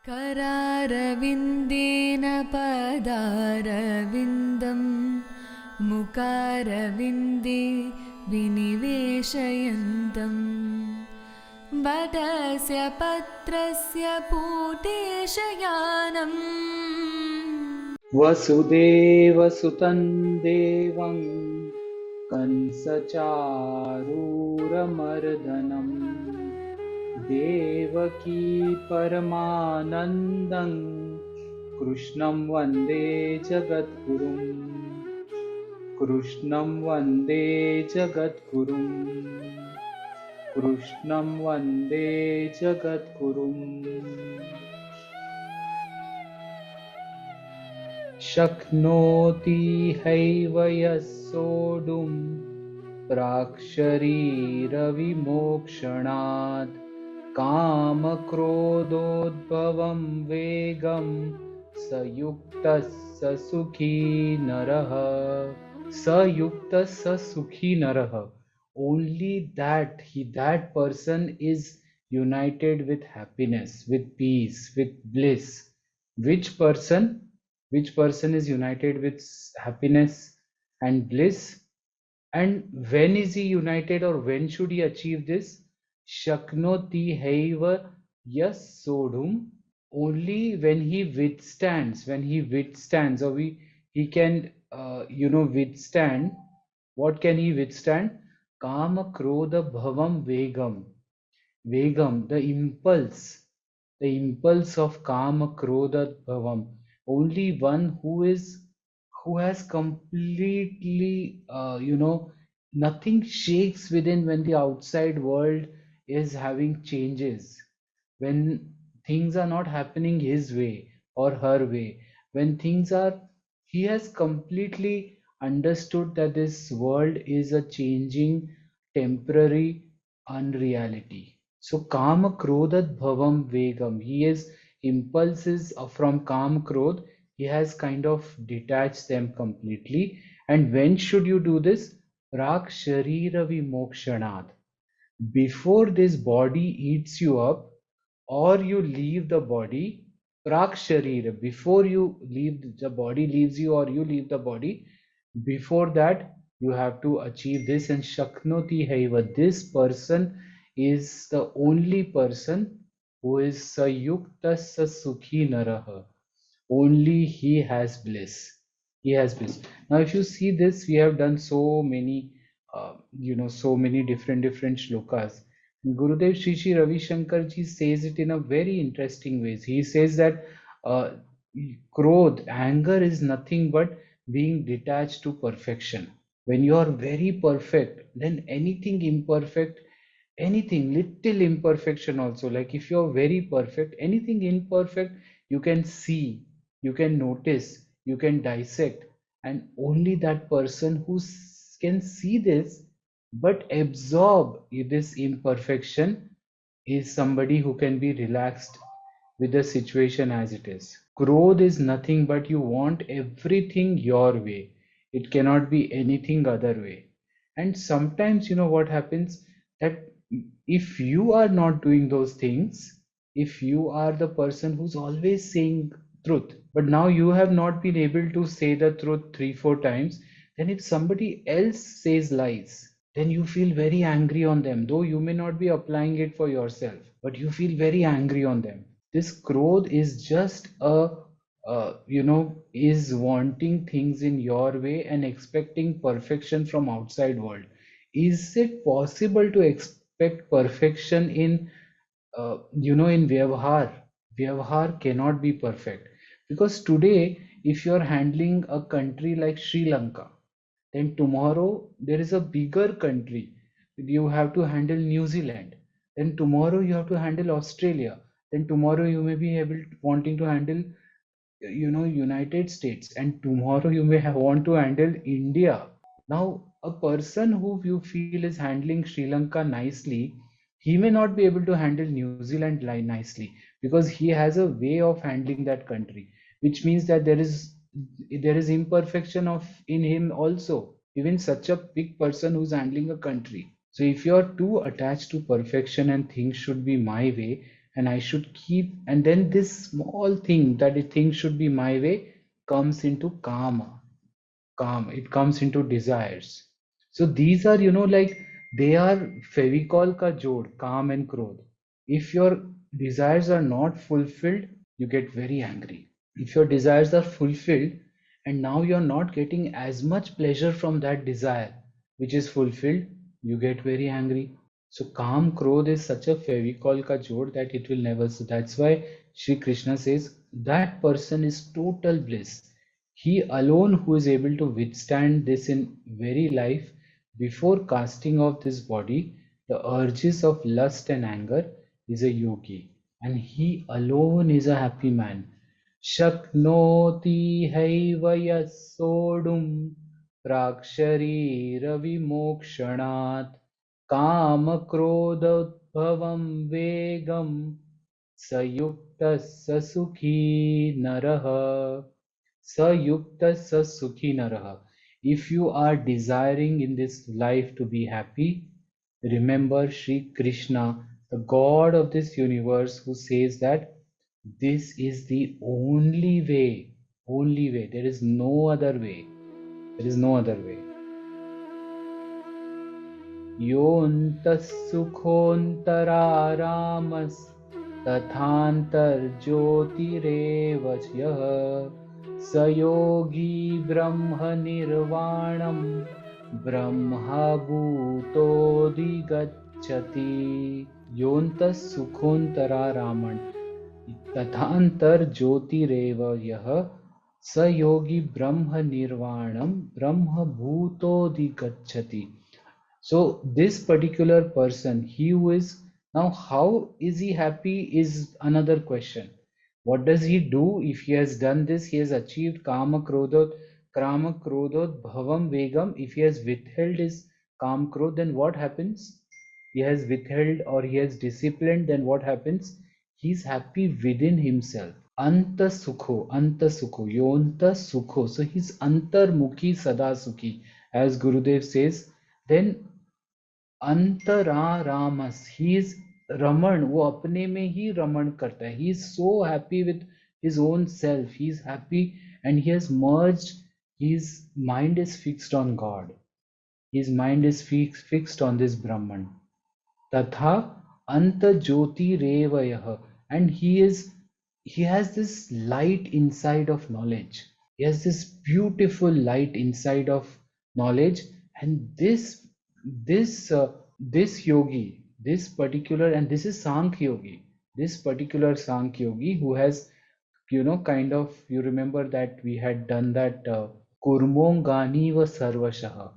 करारविन्देन पदारविन्दं मुकारविन्दे विनिवेशयन्तं वटस्य पत्रस्य पूतेशयानम् वसुदेवसुतं देवं कंसचारूरमर्दनं देवकी परमानन्दं कृष्णं वन्दे जगद्गुरुम् कृष्णं वन्दे जगद्गुरुम् कृष्णं वन्दे जगद्गुरुम् शक्नोति हैव यः सोढुं प्राक्शरीरविमोक्षणात् कामक्रोधोद्भवं वेगं स युक्तः स सुखी नरः युक्तः स सुखी नरः. Only that person is united with happiness, with peace, with bliss. Which person is united with happiness and bliss? And when is he united, or when should he achieve this? Shaknoti haiva yas sodhum. Only when he withstands, or he can withstand. What can he withstand? Kama krodha bhavam vegam, the impulse of kama krodha bhavam. Only one who has completely nothing shakes within when the outside world is having changes, when things are not happening his way or her way, when things are, he has completely understood that this world is a changing, temporary unreality. So kama krodhat bhavam vegam, he is impulses from kam krodh, he has kind of detached them completely. And when should you do this? Prak sharira vimokshanat, before this body eats you up or you leave the body. Prak sharira, before you leave, the body leaves you or you leave the body, before that you have to achieve this. And shaknoti haiva, this person is the only person who is sayukta sukhi naraha, only he has bliss. He has bliss. Now if you see this, we have done so many so many different shlokas. Gurudev Shri Ravi Shankar ji says it in a very interesting ways. He says that uh, krodh, anger, is nothing but being detached to perfection. When you are very perfect, then anything imperfect, anything little imperfection also, like if you're very perfect, anything imperfect you can see, you can notice, you can dissect. And only that person who can see this but absorb this imperfection is somebody who can be relaxed with the situation as it is. Growth is nothing but you want everything your way. It cannot be anything other way. And sometimes, what happens, that if you are not doing those things, if you are the person who's always saying truth, but now you have not been able to say the truth 3-4 times, then if somebody else says lies, then you feel very angry on them, though you may not be applying it for yourself, but you feel very angry on them. This growth is just is wanting things in your way and expecting perfection from outside world. Is it possible to expect perfection in in vyavhar? Vyavhar cannot be perfect, because today if you're handling a country like Sri Lanka, then tomorrow there is a bigger country, you have to handle New Zealand, then tomorrow you have to handle Australia, then tomorrow you may be able wanting to handle United States, and tomorrow you may want to handle India. Now a person who you feel is handling Sri Lanka nicely, he may not be able to handle New Zealand nicely, because he has a way of handling that country, which means that there is imperfection of in him also, even such a big person who's handling a country. So if you're too attached to perfection and things should be my way, and I should keep, and then this small thing that the thing should be my way comes into calm, it comes into desires. So these are, like they are fevicol ka jod, calm and krodh. If your desires are not fulfilled, you get very angry. If your desires are fulfilled and now you're not getting as much pleasure from that desire which is fulfilled, you get very angry. So calm krodh is such a fevicol ka jod that it will never. So that's why Shri Krishna says that person is total bliss. He alone who is able to withstand this in very life before casting off this body, the urges of lust and anger, is a yogi, and he alone is a happy man. Shaknoti haiva yasodum prakshariravimokshanat कामक्रोधोद्भवं वेगं सयुक्तः स सुखी नरः. Sayukta sukhi naraha. If you are desiring in this life to be happy, remember Shri Krishna, the God of this universe, who says that this is the only way, only way. There is no other way. There is no other way. योऽन्तः सुखोऽन्तरारामस् तथान्तर्ज्योतिरेव यः स योगी ब्रह्मनिर्वाणं ब्रह्मभूतोऽधिगच्छति. योऽन्तः सुखोऽन्तरारामन् तथान्तर्ज्योतिरेव यः स योगी ब्रह्मनिर्वाणं ब्रह्मभूतोऽधिगच्छति. So this particular person, he who is now, how is he happy is another question. What does he do? If he has done this, he has achieved kama krodhot bhavam vegam. If he has withheld his kam krodh, then what happens? He has withheld or he has disciplined, then what happens? He is happy within himself. Anta sukho, yonta sukho. So he's antarmukhi sada sukhi, as Gurudev says. Then अंतरारामस, he is रमण, वो अपने में ही रमण करता है. He is so happy with his own self, he is happy and he has merged, his mind is fixed on God, his mind is fixed on this Brahman. Tatha anta jyoti revayah, and he has this light inside of knowledge. He has this beautiful light inside of knowledge, and this yogi, this particular, and this is Sankhya yogi, this particular Sankhya yogi who has, kind of, you remember that we had done that kurmongani va sarvashaha.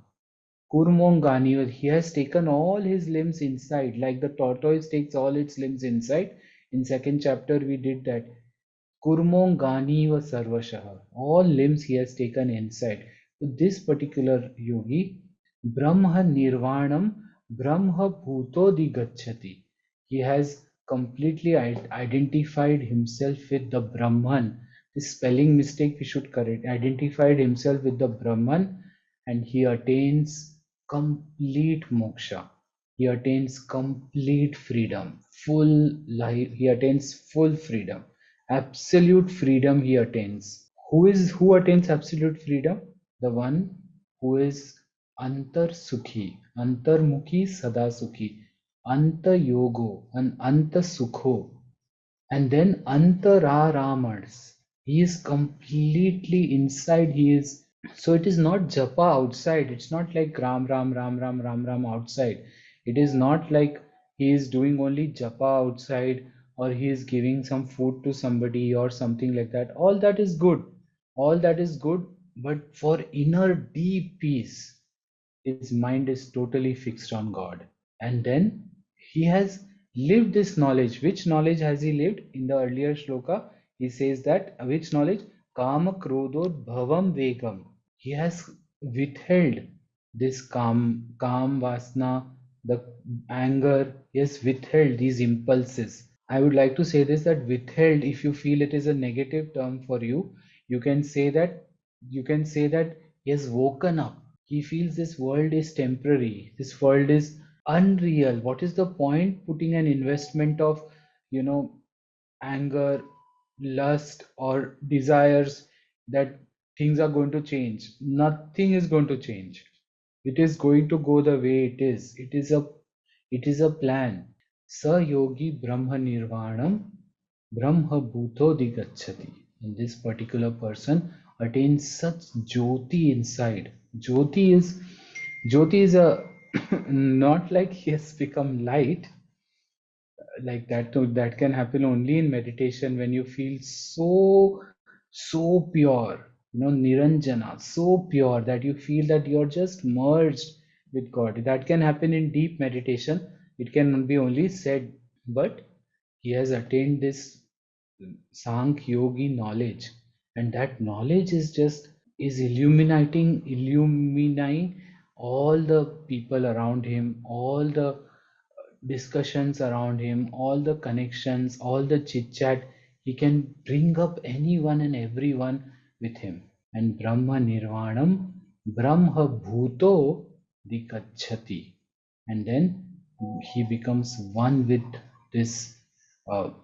Kurmongani, he has taken all his limbs inside, like the tortoise takes all its limbs inside. In second chapter we did that. Kurmongani va sarvashaha, all limbs he has taken inside. So this particular yogi, Brahma Nirvanam Brahma Bhutodi Gacchati. He has completely identified himself with the Brahman. This spelling mistake we should correct. Identified himself with the Brahman, and he attains complete moksha. He attains complete freedom, full life. He attains full freedom, absolute freedom. He attains. Who attains absolute freedom? The one who is Antar Sukhi, Antarmukhi Sada Sukhi, Anta Yogo, and Anta Sukho, and then Antararamars. He is completely inside. He is, so it is not japa outside. It's not like Ram Ram Ram Ram Ram Ram outside. It is not like he is doing only japa outside, or he is giving some food to somebody or something like that. All that is good. All that is good, but for inner deep peace, his mind is totally fixed on God. And then he has lived this knowledge. Which knowledge has he lived? In the earlier shloka, he says that which knowledge? Kama krodhod bhavam vegam. He has withheld this kam vasna, the anger. He has withheld these impulses. I would like to say this, that withheld, if you feel it is a negative term for you, you can say that he has woken up. He feels this world is temporary, this world is unreal. What is the point putting an investment of you know, anger, lust, or desires, that things are going to change. Nothing is going to change. It is going to go the way it is. It is a plan. Sa yogi Brahma Nirvanam Brahma Bhuto Digachati. And this particular person attains such jyoti inside. Jyoti is a not like he has become light, like that. That can happen only in meditation, when you feel so pure, niranjana, so pure that you feel that you're just merged with God. That can happen in deep meditation. It can be only said, but he has attained this sankhya yogi knowledge, and that knowledge is illuminating all the people around him, all the discussions around him, all the connections, all the chit chat. He can bring up anyone and everyone with him. And Brahma Nirvanam, Brahma Bhuto Dikachati. And then he becomes one with this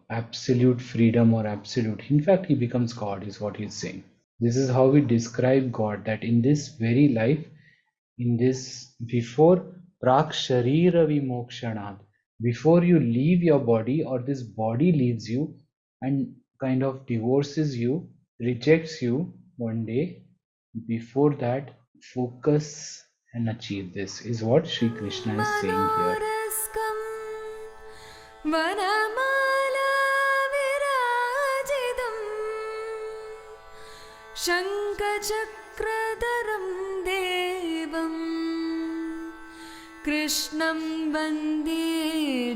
absolute freedom, or absolute. In fact, he becomes God, is what he's saying. This is how we describe God, that in this very life, in this, before prak sharira vimokshanad, before you leave your body, or this body leaves you and kind of divorces you, rejects you one day, before that, focus and achieve this, is what Sri Krishna is saying here. मनोरस्कं वनमाला विराजितम् शङ्खचक्रधरं देवं कृष्णं वन्दे